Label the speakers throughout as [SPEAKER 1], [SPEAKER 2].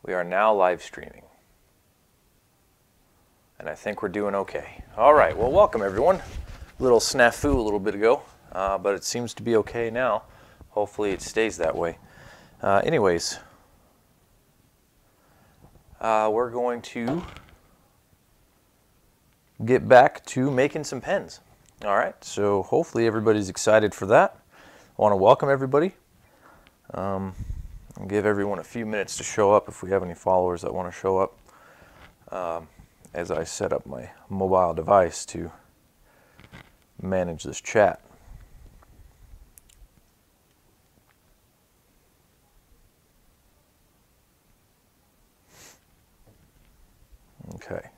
[SPEAKER 1] We are now live streaming. And I think we're doing okay. All right, well, welcome everyone. Little snafu a little bit ago, but it seems to be okay now. Hopefully it stays that way. Anyways, we're going to get back to making some pens. All right, so hopefully everybody's excited for that. I want to welcome everybody. I'll give everyone a few minutes to show up if we have any followers that want to show up as I set up my mobile device to manage this chat. Okay.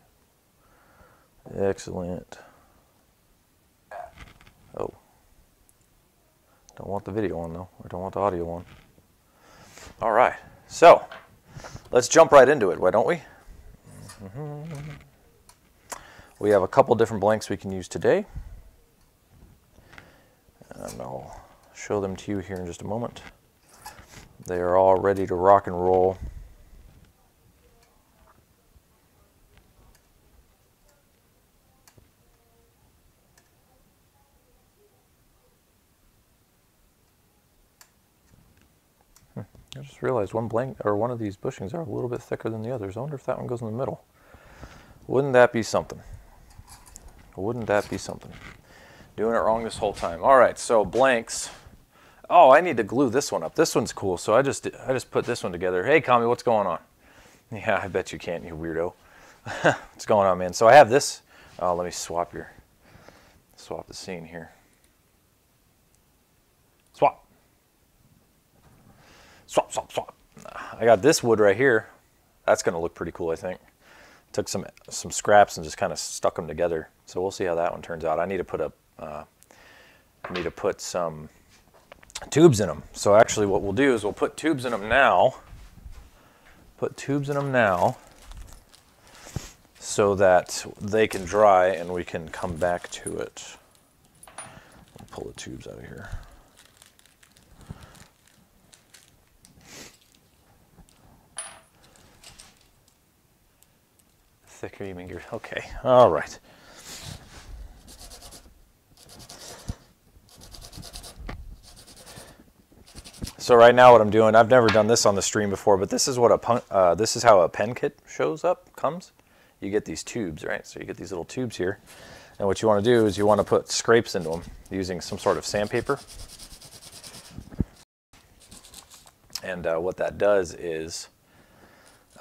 [SPEAKER 1] Excellent. Oh. Don't want the video on though, or don't want the audio on. All right, so let's jump right into it, why don't we? We have a couple different blanks we can use today. And I'll show them to you here in just a moment. They are all ready to rock and roll. I just realized one of these bushings are a little bit thicker than the others. I wonder if that one goes in the middle. Wouldn't that be something? Wouldn't that be something? Doing it wrong this whole time. All right, so blanks. Oh, I need to glue this one up. This one's cool, so I just put this one together. Hey, Kami, what's going on? Yeah, I bet you can't, you weirdo. What's going on, man? So I have this. Oh, let me swap the scene here. Swap. Swap, swap, swap. I got this wood right here. That's going to look pretty cool, I think. Took some scraps and just kind of stuck them together. So we'll see how that one turns out. I need to put some tubes in them. So actually what we'll do is we'll put tubes in them now. Put tubes in them now so that they can dry and we can come back to it. I'll pull the tubes out of here. Thicker you mean you're okay. All right. So right now what I'm doing, I've never done this on the stream before, but this is how a pen kit comes. You get these tubes, right? So you get these little tubes here, and what you want to do is you want to put scrapes into them using some sort of sandpaper. And what that does is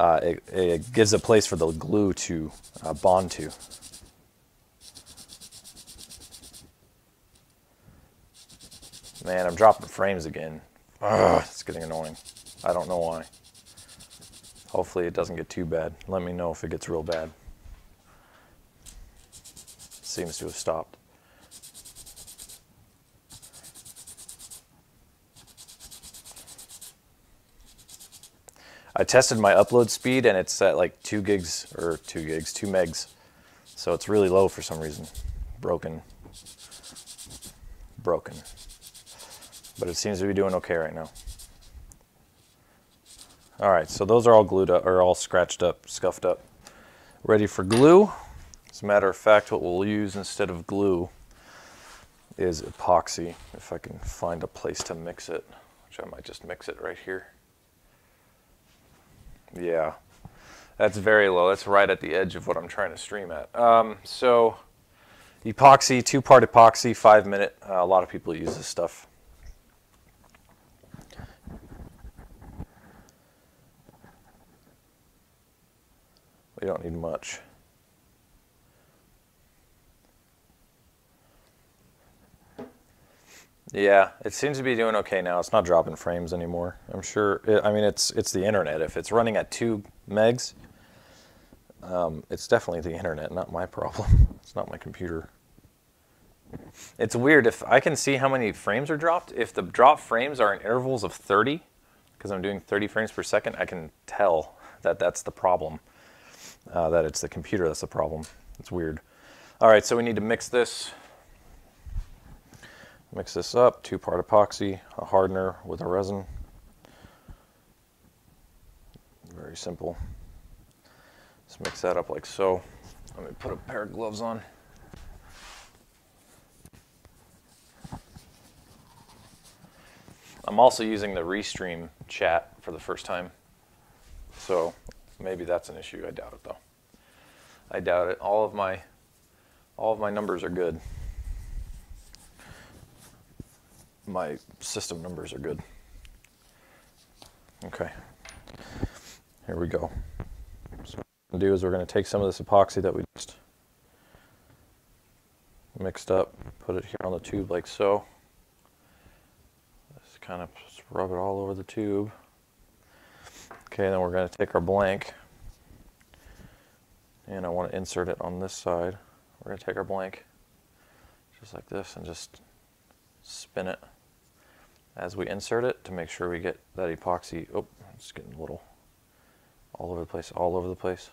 [SPEAKER 1] it gives a place for the glue to bond to. Man, I'm dropping frames again. Ugh, it's getting annoying. I don't know why. Hopefully it doesn't get too bad. Let me know if it gets real bad. It seems to have stopped. I tested my upload speed and it's at like 2 megs. So it's really low for some reason. Broken. But it seems to be doing okay right now. All right, so those are all glued up, or all scratched up, scuffed up, ready for glue. As a matter of fact, what we'll use instead of glue is epoxy, if I can find a place to mix it, which I might just mix it right here. Yeah, that's very low. That's right at the edge of what I'm trying to stream at. So epoxy, 2-part epoxy, 5-minute. A lot of people use this stuff. We don't need much. Yeah, it seems to be doing okay now. It's not dropping frames anymore. I'm sure. I mean, it's the internet. If it's running at 2 megs, it's definitely the internet, not my problem. It's not my computer. It's weird. If I can see how many frames are dropped, if the drop frames are in intervals of 30, because I'm doing 30 frames per second, I can tell that that's the problem. That it's the computer that's the problem. It's weird. All right, so we need to mix this. Mix this up, 2-part epoxy, a hardener with a resin. Very simple. Just mix that up like so. Let me put a pair of gloves on. I'm also using the Restream chat for the first time, so maybe that's an issue. I doubt it though. I doubt it. All of my numbers are good. My system numbers are good. Okay. Here we go. So what we're going to do is we're going to take some of this epoxy that we just mixed up, put it here on the tube like so. Just kind of rub it all over the tube. Okay, then we're going to take our blank, and I want to insert it on this side. We're going to take our blank just like this and just spin it as we insert it to make sure we get that epoxy. Oh, it's getting a little all over the place.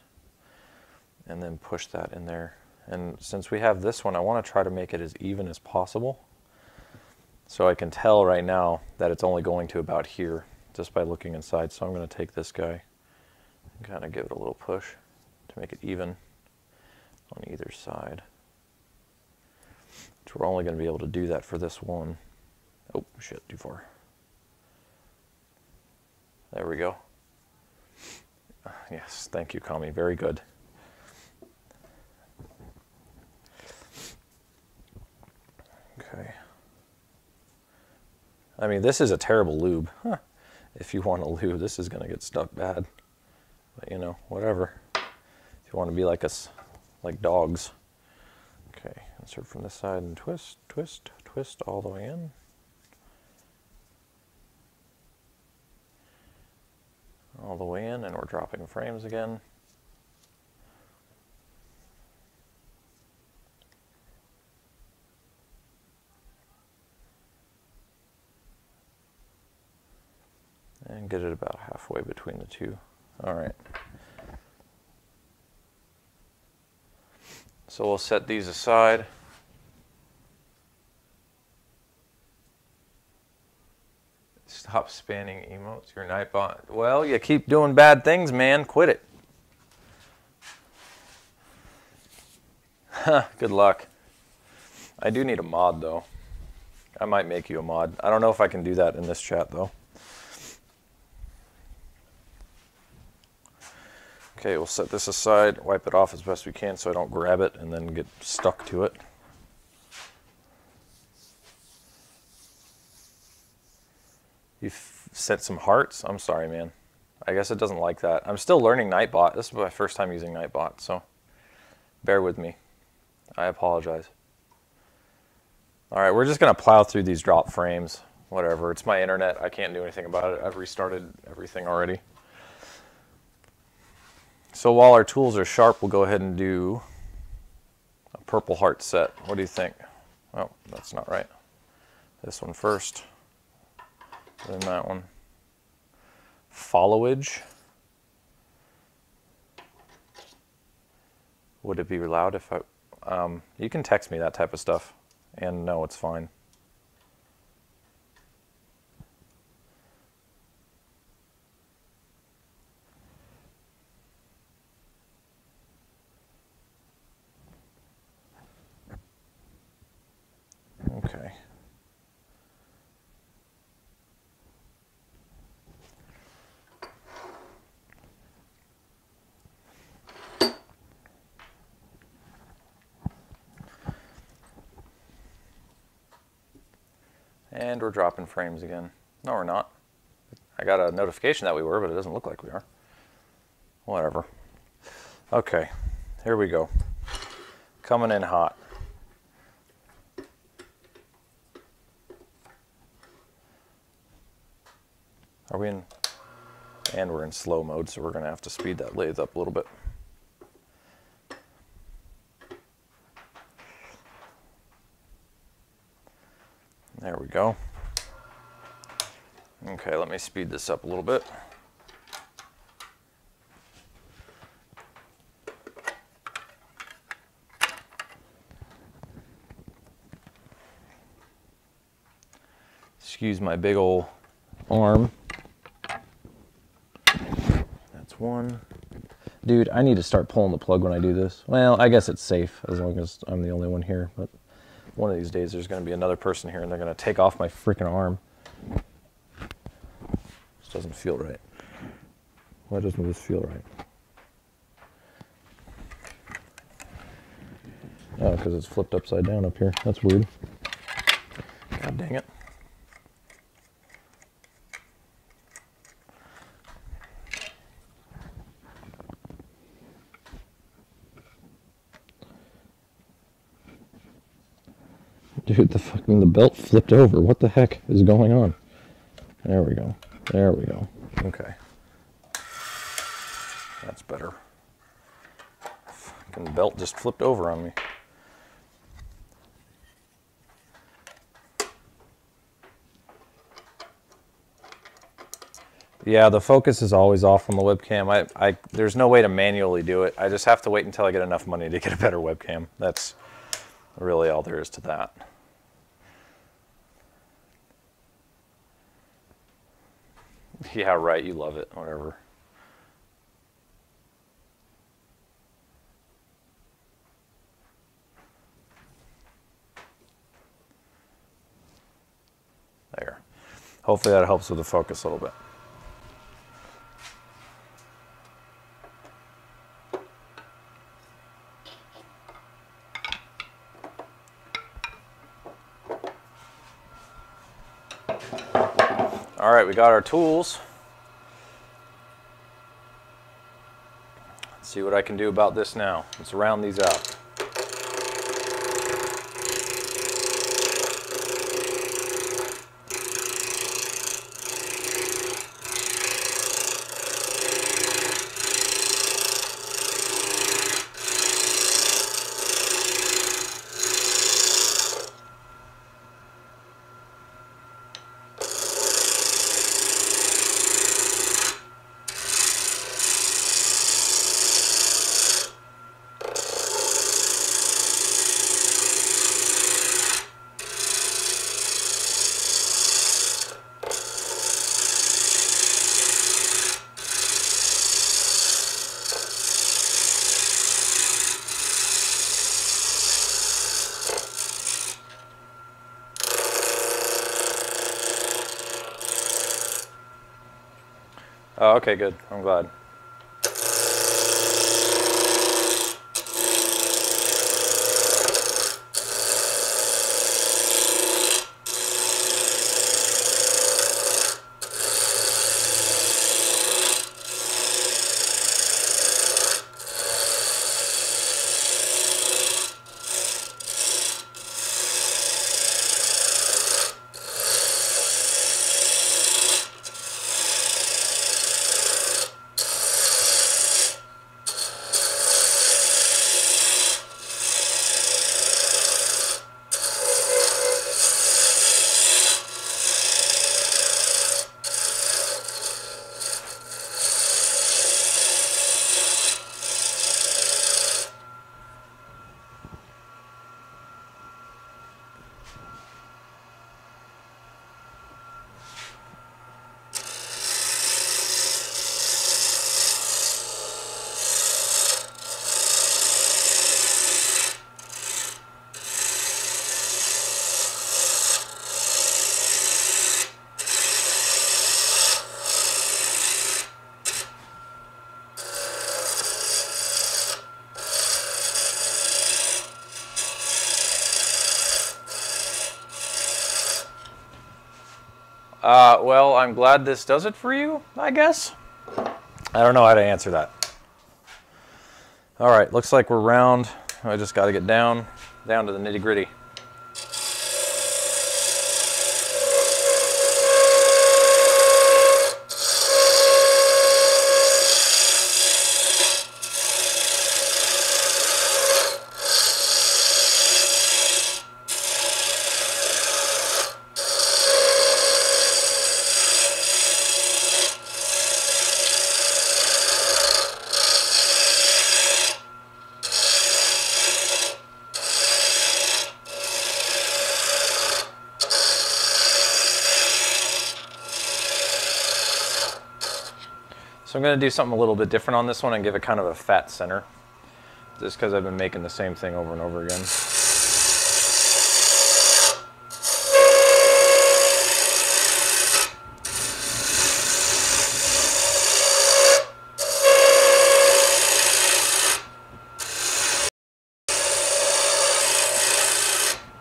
[SPEAKER 1] And then push that in there. And since we have this one, I want to try to make it as even as possible. So I can tell right now that it's only going to about here just by looking inside. So I'm going to take this guy and kind of give it a little push to make it even on either side. So we're only going to be able to do that for this one. Oh, shit, too far. There we go. Yes, thank you, Kami. Very good. Okay. I mean, this is a terrible lube. Huh. If you want a lube, this is going to get stuck bad. But, you know, whatever. If you want to be like us, like dogs. Okay, insert from this side and twist, twist, twist all the way in. All the way in, and we're dropping frames again. And get it about halfway between the two. All right. So we'll set these aside. Stop spamming emotes, your Nightbot. Well, you keep doing bad things, man. Quit it. Good luck. I do need a mod, though. I might make you a mod. I don't know if I can do that in this chat, though. Okay, we'll set this aside, wipe it off as best we can so I don't grab it and then get stuck to it. You've sent some hearts? I'm sorry, man. I guess it doesn't like that. I'm still learning Nightbot. This is my first time using Nightbot, so bear with me. I apologize. All right, we're just going to plow through these drop frames. Whatever. It's my internet. I can't do anything about it. I've restarted everything already. So while our tools are sharp, we'll go ahead and do a purple heart set. What do you think? Oh, that's not right. This one first. Then that one. Followage. Would it be loud if I... you can text me that type of stuff. And no, it's fine. Okay. And we're dropping frames again. No, we're not. I got a notification that we were, but it doesn't look like we are. Whatever. Okay, here we go. Coming in hot. Are we in? And we're in slow mode, so we're going to have to speed that lathe up a little bit. There we go. Okay, let me speed this up a little bit. Excuse my big old arm. That's That's one. Dude, I need to start pulling the plug when I do this. Well, I guess it's safe as long as I'm the only one here, but one of these days there's going to be another person here and they're going to take off my freaking arm. This doesn't feel right. Why doesn't this feel right? Oh, because it's flipped upside down up here. That's weird. God dang it. Dude, the belt flipped over. What the heck is going on? There we go. There we go. Okay. That's better. Fucking belt just flipped over on me. Yeah, the focus is always off on the webcam. There's no way to manually do it. I just have to wait until I get enough money to get a better webcam. That's really all there is to that. Yeah, right, you love it, whatever. There. Hopefully that helps with the focus a little bit. All right, we got our tools. Let's see what I can do about this now. Let's round these out. Oh, okay, good. I'm glad. Well, I'm glad this does it for you, I guess. I don't know how to answer that. All right, looks like we're round. I just got to get down to the nitty-gritty. So I'm going to do something a little bit different on this one and give it kind of a fat center. Just because I've been making the same thing over and over again.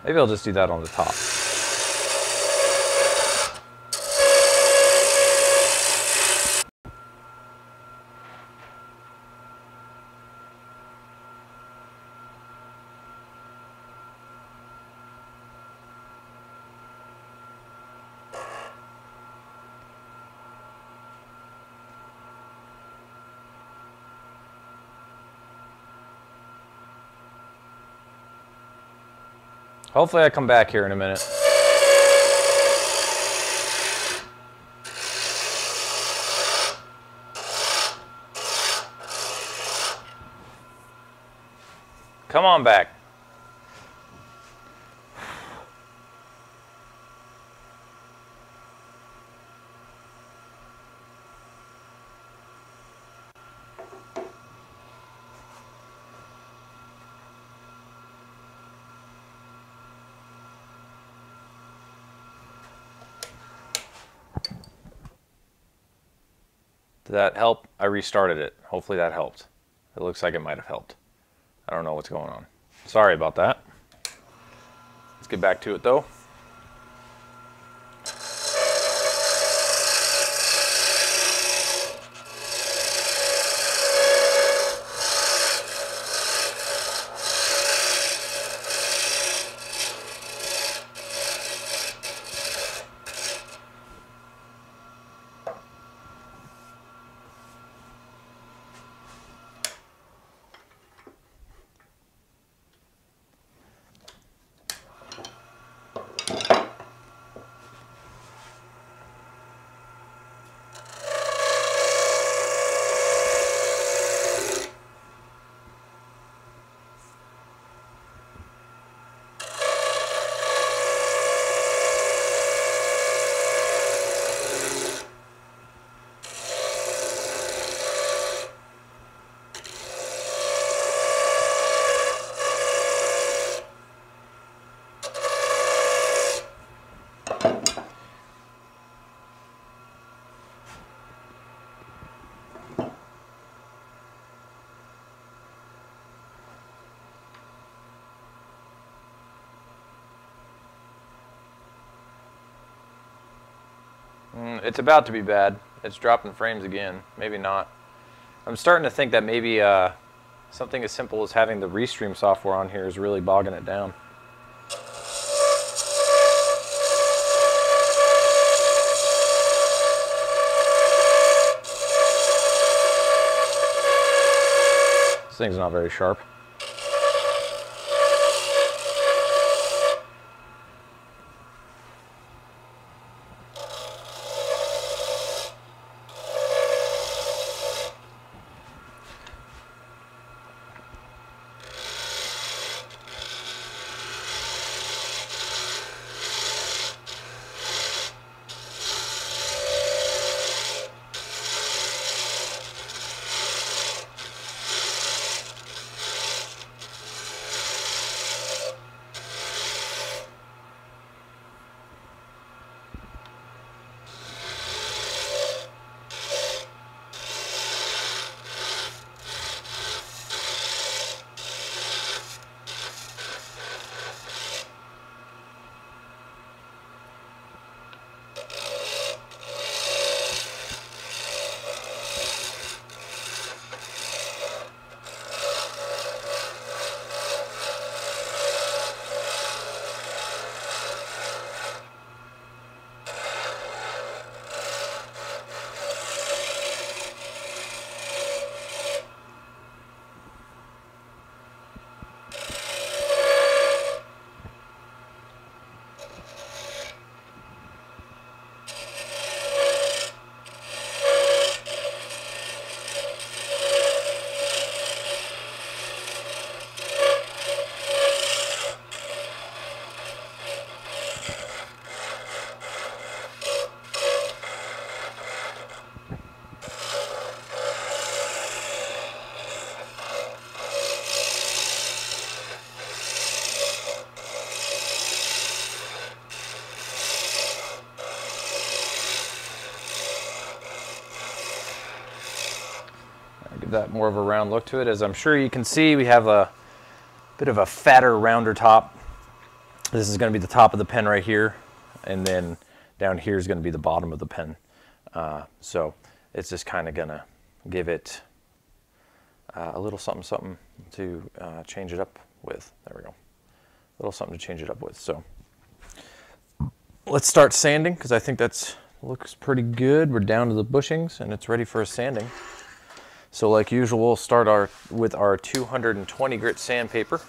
[SPEAKER 1] Maybe I'll just do that on the top. Hopefully I come back here in a minute. Come on back. Did that help? I restarted it. Hopefully that helped. It looks like it might have helped. I don't know what's going on. Sorry about that. Let's get back to it though. It's about to be bad. It's dropping frames again. Maybe not. I'm starting to think that maybe something as simple as having the Restream software on here is really bogging it down. This thing's not very sharp. that more of a round look to it. As I'm sure you can see, we have a bit of a fatter, rounder top. This is going to be the top of the pen right here, and then down here is going to be the bottom of the pen. So it's just kind of going to give it a little something to change it up with. There we go. A little something to change it up with. So let's start sanding, because I think that looks pretty good. We're down to the bushings and it's ready for a sanding. So like usual, we'll start with our 220 grit sandpaper.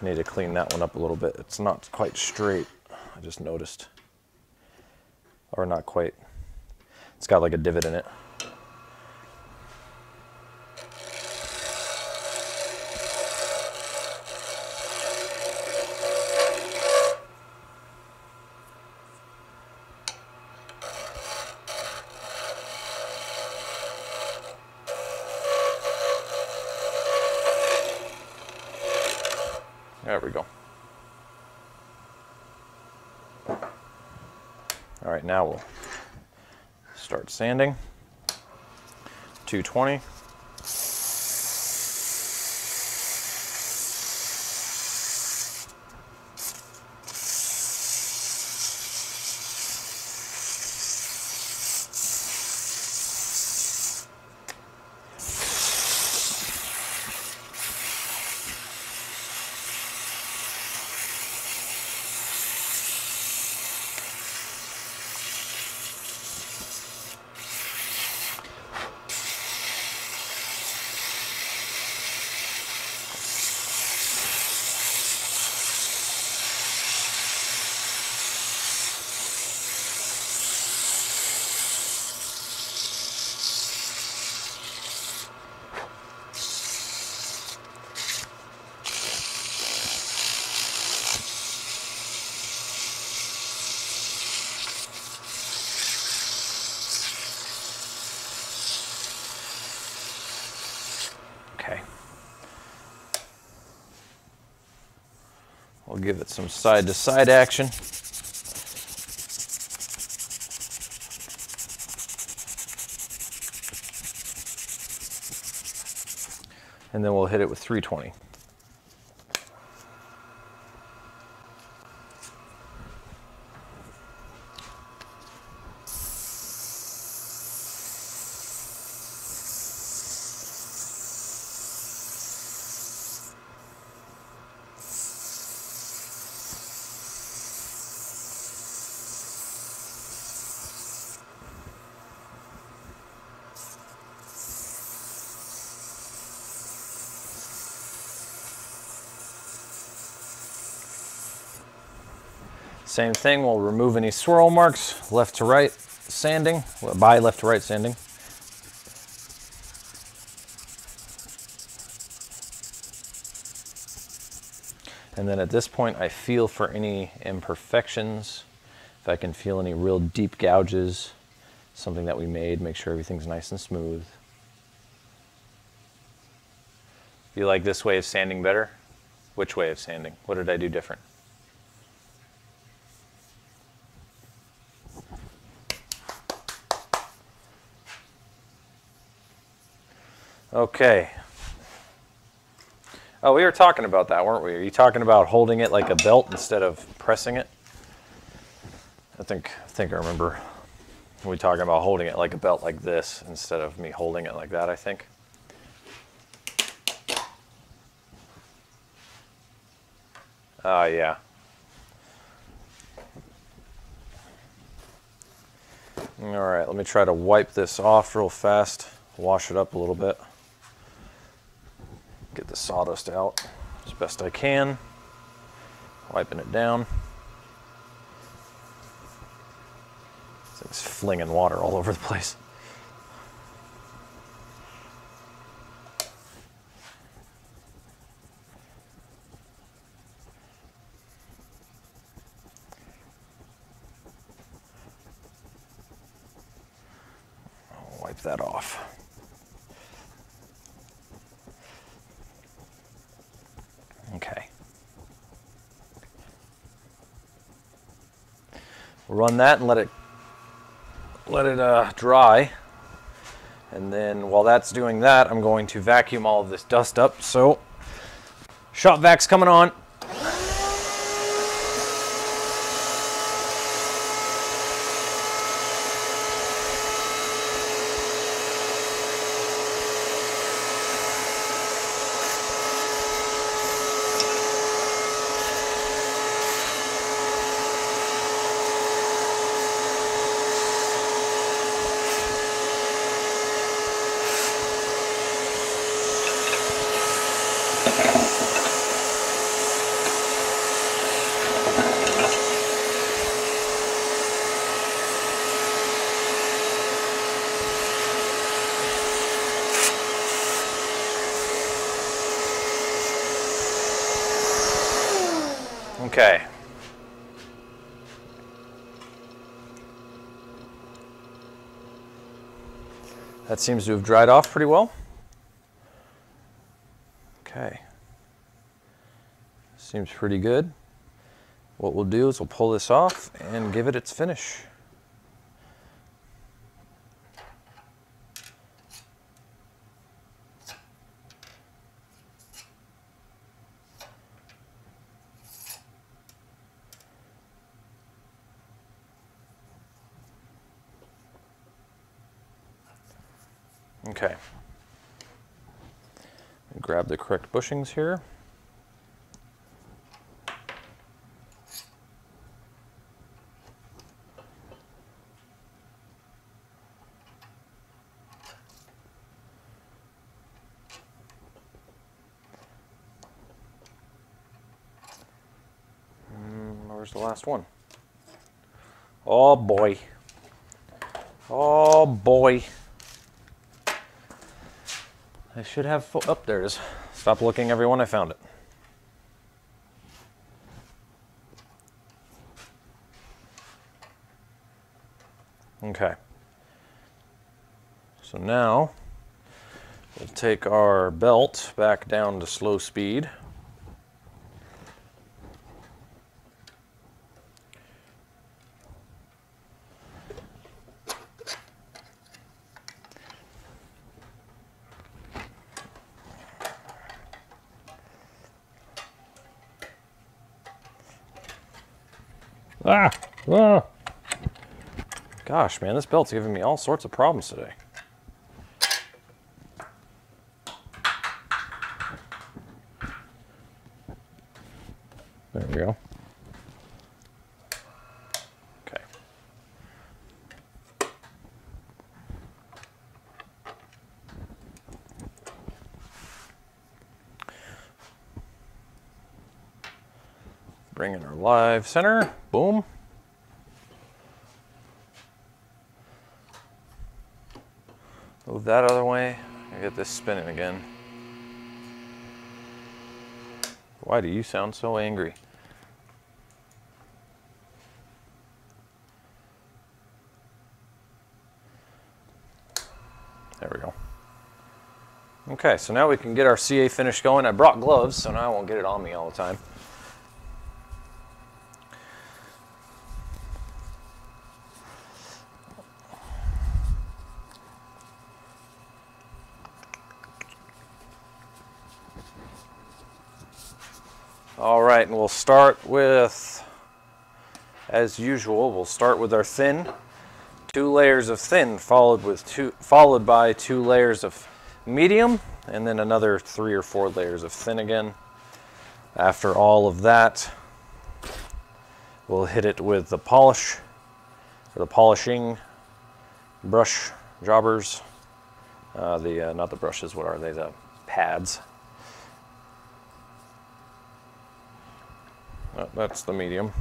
[SPEAKER 1] I need to clean that one up a little bit. It's not quite straight, I just noticed. Or not quite. It's got like a divot in it. There we go. All right, now we'll start sanding. 220. Okay. We'll give it some side-to-side action. And then we'll hit it with 320. Same thing, we'll remove any swirl marks, left to right sanding, by left to right sanding. And then at this point, I feel for any imperfections. If I can feel any real deep gouges, something that we made, make sure everything's nice and smooth. You like this way of sanding better? Which way of sanding? What did I do different? Okay. Oh, we were talking about that, weren't we? Are you talking about holding it like a belt instead of pressing it? I think I remember we talking about holding it like a belt like this instead of me holding it like that, I think. Yeah. All right, let me try to wipe this off real fast, wash it up a little bit. Get the sawdust out as best I can, wiping it down. This thing's flinging water all over the place. I'll wipe that off. Okay. We'll run that and let it dry. And then while that's doing that, I'm going to vacuum all of this dust up. So shop vac's coming on. Okay. That seems to have dried off pretty well. Okay. Seems pretty good. What we'll do is we'll pull this off and give it its finish. Okay. Grab the correct bushings here. Where's the last one? Oh boy. Oh boy. I should have, oh, there it is. Stop looking, everyone, I found it. Okay. So now, we'll take our belt back down to slow speed. Ah! Ah! Gosh, man, this belt's giving me all sorts of problems today. There we go. Okay. Bring in our live center. Boom. Move that other way. I get this spinning again. Why do you sound so angry? There we go. Okay, so now we can get our CA finish going. I brought gloves, so now I won't get it on me all the time. All right, and we'll start with, as usual, we'll start with our thin. 2 layers of thin followed by 2 layers of medium, and then another 3 or 4 layers of thin again. After all of that, we'll hit it with the polish, or the polishing brush jobbers. Not the brushes, what are they? The pads. Oh, that's the medium.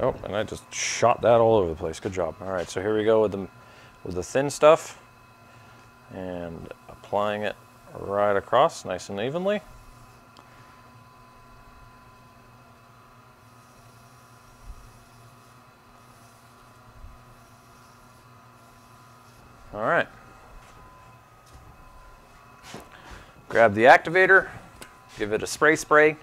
[SPEAKER 1] Oh, and I just shot that all over the place. Good job. All right, so here we go with the thin stuff, and applying it right across, nice and evenly. All right. Grab the activator, give it a spray.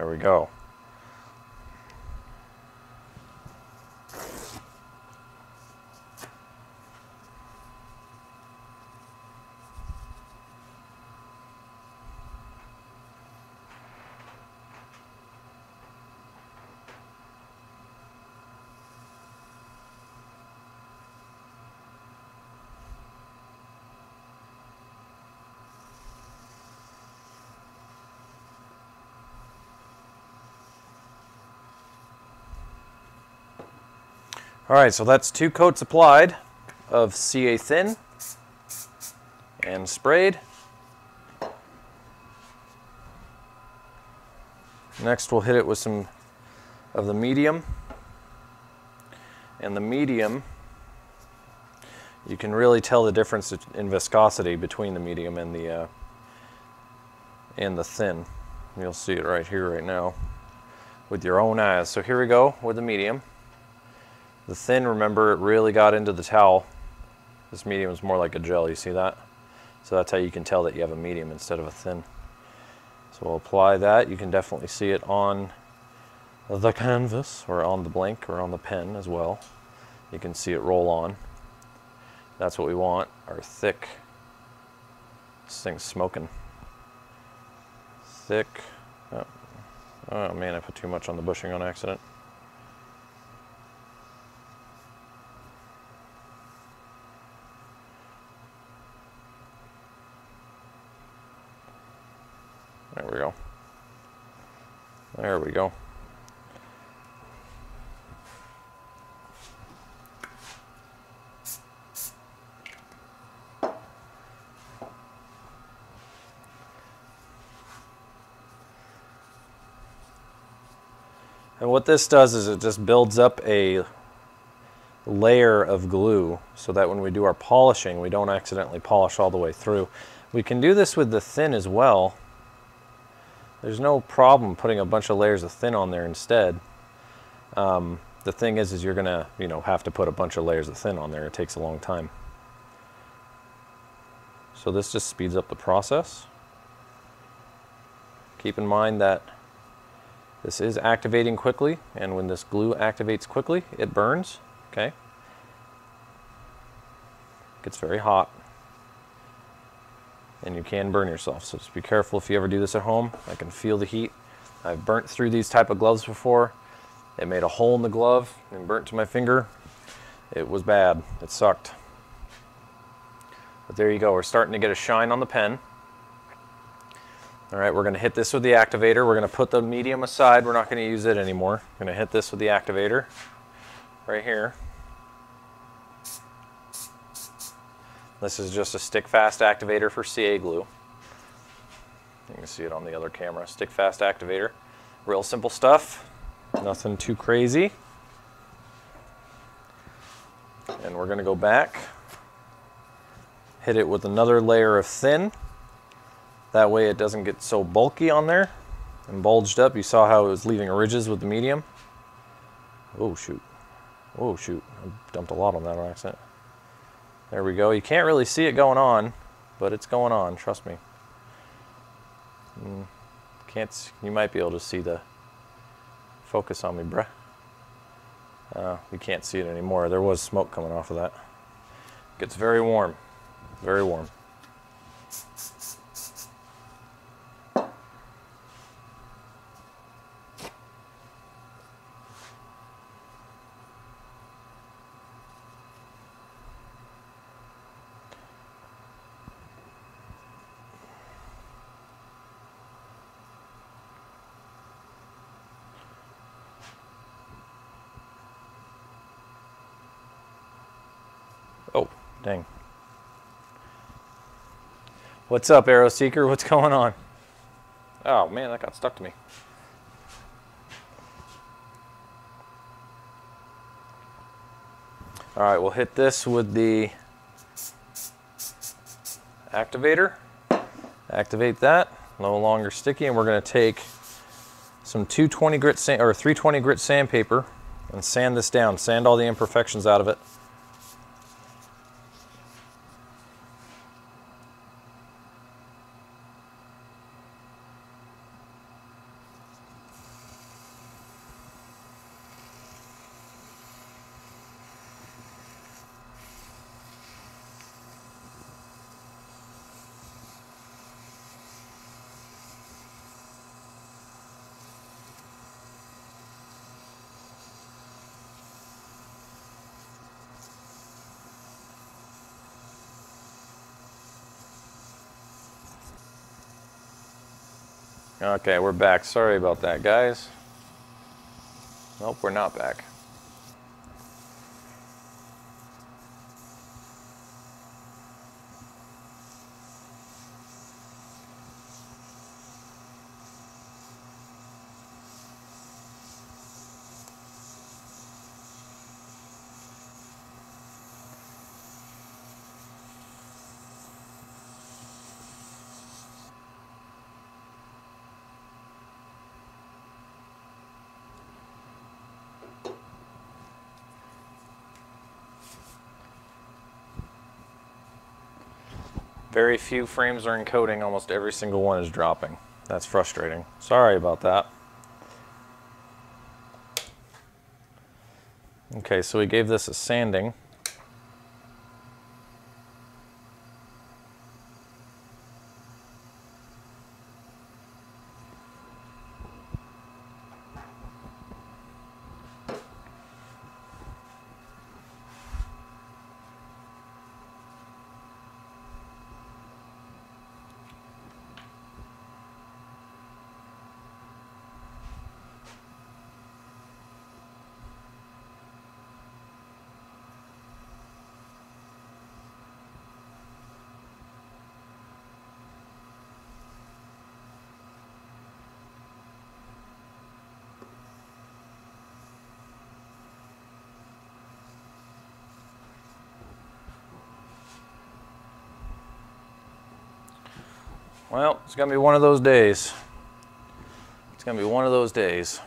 [SPEAKER 1] There we go. All right, so that's 2 coats applied of CA thin and sprayed. Next, we'll hit it with some of the medium. And the medium, you can really tell the difference in viscosity between the medium and the thin. You'll see it right here, right now, with your own eyes. So here we go with the medium. The thin, remember, it really got into the towel. This medium is more like a gel, you see that? So that's how you can tell that you have a medium instead of a thin. So we'll apply that. You can definitely see it on the canvas, or on the blank, or on the pen as well. You can see it roll on. That's what we want, our thick, this thing's smoking. Thick, oh man, I put too much on the bushing on accident. There we go. There we go. And what this does is it just builds up a layer of glue so that when we do our polishing, we don't accidentally polish all the way through. We can do this with the thin as well. There's no problem putting a bunch of layers of thin on there instead. The thing is you're gonna, have to put a bunch of layers of thin on there. It takes a long time. So this just speeds up the process. Keep in mind that this is activating quickly, and when this glue activates quickly, it burns, okay? It gets very hot, and you can burn yourself, so just be careful if you ever do this at home. I can feel the heat. I've burnt through these type of gloves before. It made a hole in the glove and burnt to my finger. It was bad. It sucked. But there you go. We're starting to get a shine on the pen. All right, we're going to hit this with the activator. We're going to put the medium aside. We're not going to use it anymore. We're going to hit this with the activator right here. This is just a stick-fast activator for CA glue. You can see it on the other camera. Stick-fast activator. Real simple stuff. Nothing too crazy. And we're going to go back. Hit it with another layer of thin. That way it doesn't get so bulky on there and bulged up. You saw how it was leaving ridges with the medium. Oh shoot. Oh shoot. I dumped a lot on that on accident. There we go. You can't really see it going on, but it's going on, trust me. You might be able to see the focus on me, bruh. You can't see it anymore. There was smoke coming off of that. It gets very warm. Very warm. Oh, dang. What's up, Arrow Seeker? What's going on? Oh man, that got stuck to me. All right, we'll hit this with the activator. Activate that. No longer sticky, and we're going to take some 220 grit or 320 grit sandpaper and sand this down. Sand all the imperfections out of it. Okay, we're back. Sorry about that, guys. Nope, we're not back. Very few frames are encoding, almost every single one is dropping. That's frustrating. Sorry about that. Okay, so we gave this a sanding. Well, it's gonna be one of those days. It's gonna be one of those days.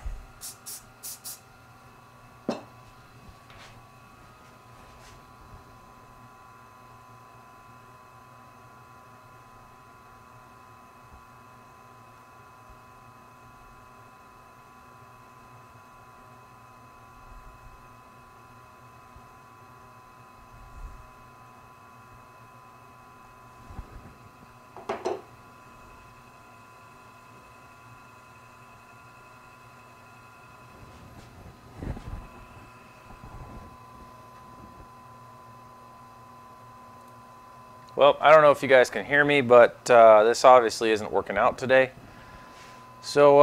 [SPEAKER 1] Well, I don't know if you guys can hear me, but this obviously isn't working out today. So